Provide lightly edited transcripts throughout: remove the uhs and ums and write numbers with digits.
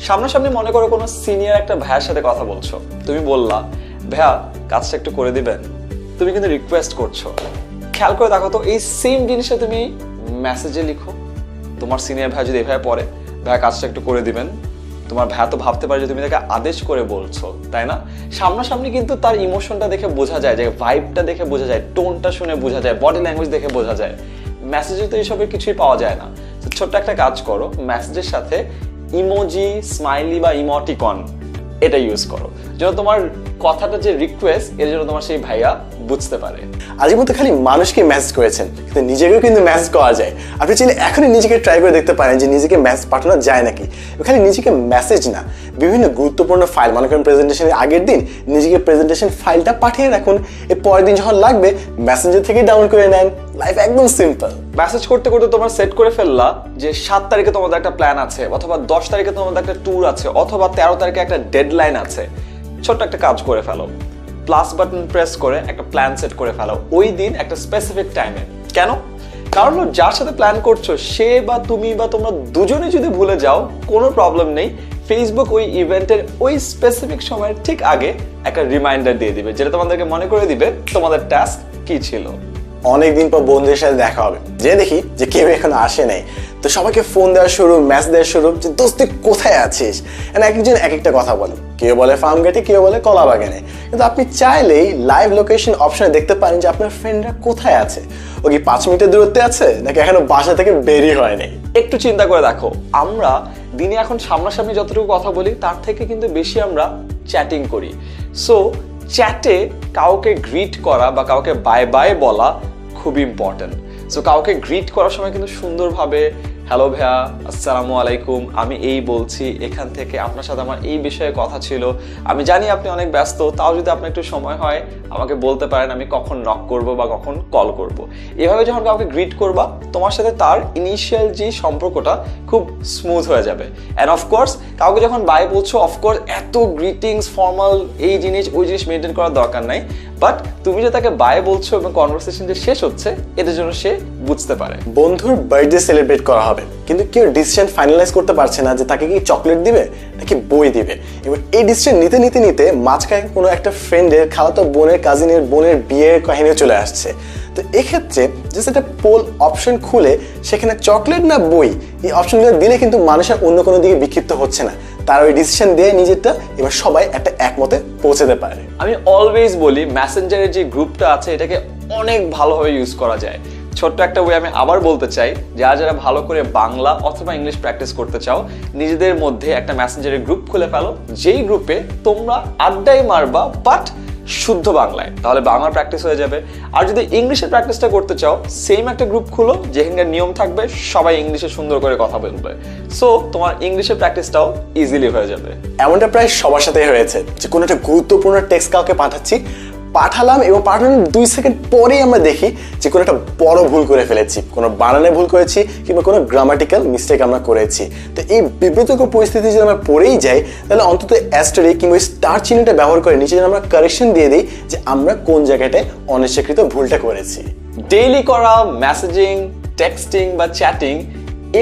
সামনাসামনি মনে করো কোনো সিনিয়র একটা ভাইয়ের সাথে কথা বলছো, তুমি বললা ভাইয়া কাজটা একটু করে দিবেন, তুমি কিন্তু রিকোয়েস্ট করছো। খেয়াল করে দেখো তো, এই সেম জিনিসটা তুমি মেসেজে লিখো, তোমার সিনিয়র ভাই যদি এভাবে পড়ে ভাইয়া কাজটা একটু করে দিবেন, তোমার ভাইয়া তো ভাবতে পারে যে তুমি তাকে আদেশ করে বলছো, তাই না? সামনাসামনি কিন্তু তার ইমোশনটা দেখে বোঝা যায়, যে ভাইবটা দেখে বোঝা যায়, টোনটা শুনে বোঝা যায়, বডি ল্যাঙ্গুয়েজ দেখে বোঝা যায়। মেসেজে তো এইসবের কিছুই পাওয়া যায় না। ছোট্ট একটা কাজ করো, মেসেজের সাথে ইমোজি, স্মাইলি বা ইমোটিকন এটা ইউজ করো, যেন তোমার কথাটা যে রিকোয়েস্ট এর জন্য তোমার সেই ভাইয়া বুঝতে পারে। আজকের মতো খালি মানুষকে মেসেজ করেছেন, কিন্তু নিজেকেও কিন্তু মেসেজ করা যায়। আপনি চাইলে এখনই নিজেকে ট্রাই করে দেখতে পারেন যে নিজেকে মেসেজ পাঠানো যায় নাকি। খালি নিজেকে মেসেজ না, বিভিন্ন গুরুত্বপূর্ণ ফাইল, মনে করেন প্রেজেন্টেশনের আগের দিন নিজেকে প্রেজেন্টেশন ফাইলটা পাঠিয়ে রাখুন, এর পরের দিন যখন লাগবে মেসেঞ্জার থেকে ডাউনলোড করে নেন। লাইফ একদম সিম্পল। মেসেজ করতে করতে তোমরা সেট করে ফেললা যে 7 তারিখে তোমাদের একটা প্ল্যান আছে, অথবা 10 তারিখে তোমাদের একটা ট্যুর আছে, অথবা 13 তারিখে একটা ডেডলাইন আছে। ছোট্ট একটা কাজ করে ফেলো, প্লাস বাটন প্রেস করে একটা প্ল্যান সেট করে ফেলো ওই দিন একটা স্পেসিফিক টাইমে। কেন? কারণ যার সাথে প্ল্যান করছো সে বা তুমি বা তোমরা দুজনে যদি ভুলে যাও কোনো প্রবলেম নেই, ফেসবুক ওই ইভেন্টের ওই স্পেসিফিক সময়ের ঠিক আগে একটা রিমাইন্ডার দিয়ে দিবে, যেটা তোমাদেরকে মনে করে দিবে তোমাদের টাস্ক কি ছিল। অনেকদিন পর বন্ধুদের সাথে দেখা হবে, যে দেখি যে কেউ এখন আসে নাই, তো সবাইকে ফোন দেওয়া শুরু, মেসেজ দেওয়া শুরু, যে দোস্ত তুই কোথায় আছিস। এক একজন এক একটা কথা বলে, কেউ বলে ফার্ম গেটে, কেউ বলে কলা বাগানে। কিন্তু আপনি চাইলেই লাইভ লোকেশন অপশনে দেখতে পারেন যে আপনার ফ্রেন্ডরা কোথায় আছে। ও কি 5 মিনিটের দূরত্বে আছে, নাকি এখনো বাসা থেকে বেরই হয়নি। একটু চিন্তা করে দেখো, আমরা দিনে এখন সামনাসামনি যতটুকু কথা বলি তার থেকে কিন্তু বেশি আমরা চ্যাটিং করি। সো চ্যাটে কাউকে গ্রিট করা বা কাউকে বাই বাই বলা খুব ইম্পর্টেন্ট। সো কাউকে গ্রিট করার সময় কিন্তু সুন্দরভাবে হ্যালো ভাইয়া, আসসালামু আলাইকুম, আমি এই বলছি এখান থেকে, আপনার সাথে আমার এই বিষয়ে কথা ছিল, আমি জানি আপনি অনেক ব্যস্ত, তাও যদি আপনার একটু সময় হয় আমাকে বলতে পারেন, আমি কখন নক করব বা কখন কল করব। এভাবে যখন কাউকে গ্রিট করবা তোমার সাথে তার ইনিশিয়াল যে সম্পর্কটা খুব স্মুথ হয়ে যাবে। অ্যান্ড অফকোর্স কাউকে যখন বাই বলছো, অফকোর্স এত গ্রিটিংস ফর্মাল এই জিনিস ওই জিনিস মেনটেন করার দরকার নাই, বাট তুমি যে তাকে বাই বলছো এবং কনভারসেশন যে শেষ হচ্ছে এটার জন্য সে বুঝতে পারে। বন্ধুর বার্থডে সেলিব্রেট করা হবে, কিন্তু কেউ ডিসিশন ফাইনালাইজ করতে পারছে না যে তাকে কি চকলেট দিবে নাকি বই দিবে। এবার এই ডিসিশন নিতে নিতে নিতে মাঝখানে কোনো একটা ফ্রেন্ডের খালাতো বোনের কাজিনের বোনের বিয়ের কাহিনী চলে আসছে। তো এক্ষেত্রে জাস্ট একটা পোল অপশন খুলে সেখানে চকলেট না বই এই অপশনগুলো দিলে কিন্তু মানুষের অন্য কোনো দিকে বিক্ষিপ্ত হচ্ছে না, তার ওই ডিসিশন দিয়ে নিজেরটা এবার সবাই একটা একমতে পৌঁছাতে পারে। আমি অলওয়েজ বলি মেসেঞ্জারের যে গ্রুপটা আছে এটাকে অনেক ভালোভাবে ইউজ করা যায়। ছোট্ট একটা ওয়ে আমি আবার বলতে চাই, যারা ভালো করে বাংলা অথবা ইংলিশ প্র্যাকটিস করতে চাও, নিজেদের মধ্যে একটা মেসেঞ্জারের গ্রুপ খুলে ফেলো, যেই গ্রুপে তোমরা আড্ডাই মারবা বাট শুদ্ধ বাংলায়, তাহলে বাংলা প্র্যাকটিস হয়ে যাবে। আর যদি ইংলিশের প্র্যাকটিসটা করতে চাও, সেম একটা গ্রুপ খুলো যেখানকার নিয়ম থাকবে সবাই ইংলিশে সুন্দর করে কথা বলবে, সো তোমার ইংলিশের প্র্যাকটিসটাও ইজিলি হয়ে যাবে। এমনটা প্রায় সবার সাথেই হয়েছে যে কোনো একটা গুরুত্বপূর্ণ টেক্সট কাউকে পাঠালাম এবং পাঠানোর 2 সেকেন্ড পরেই আমরা দেখি যে কোনো একটা বড় ভুল করে ফেলেছি, কোনো বানানে ভুল করেছি কিংবা কোনো গ্রামাটিক্যাল মিস্টেক আমরা করেছি। তো এই বিব্রতকর পরিস্থিতি যদি আমরা পড়েই যাই, তাহলে অন্তত অ্যাস্টারিক কিংবা স্টার চিহ্নটা ব্যবহার করে নিচে যেন আমরা কারেকশন দিয়ে দিই যে আমরা কোন জায়গাটায় অনিচ্ছাকৃত ভুলটা করেছি। ডেইলি করা মেসেজিং, টেক্সটিং বা চ্যাটিং,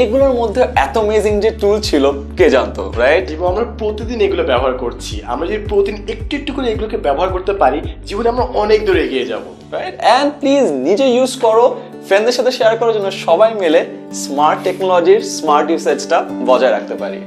এগুলোর মধ্যে এত অ্যামেজিং যে টুল ছিল কে জানতো, রাইট? এবং আমরা প্রতিদিন এগুলো ব্যবহার করছি। আমরা যদি প্রতিদিন একটু একটু করে এগুলোকে ব্যবহার করতে পারি, জীবনে আমরা অনেক দূর এগিয়ে যাব, রাইট? অ্যান্ড প্লিজ নিজে ইউজ করো, ফ্রেন্ডদের সাথে শেয়ার করার জন্য সবাই মিলে স্মার্ট টেকনোলজির স্মার্ট ইউসেজটা বজায় রাখতে পারি।